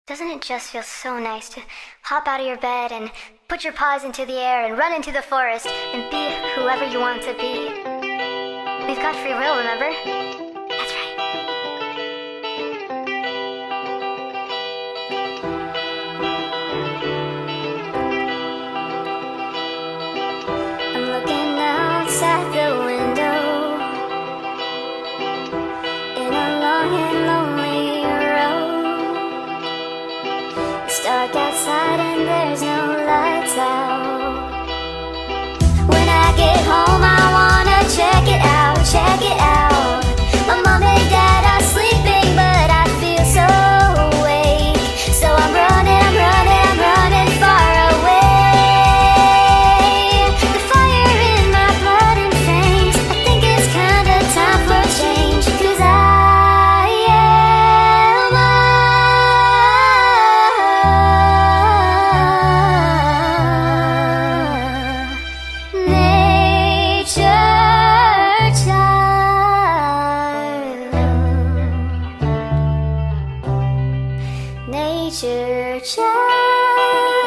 Doesn't it just feel so nice to hop out of your bed and put your paws into the air and run into the forest and be whoever you want to be? We've got free will, remember? That's right. I'm looking outside the window in a long and lonely road. It's dark outside and there's no lights out. When I get home I wanna check it out, check it out. My mom and dad are sleeping but I feel so awake. So I'm running, I'm running, I'm running far away. The fire in my blood and veins, I think it's kinda time for change. 'Cause I am a nature child. Nature child.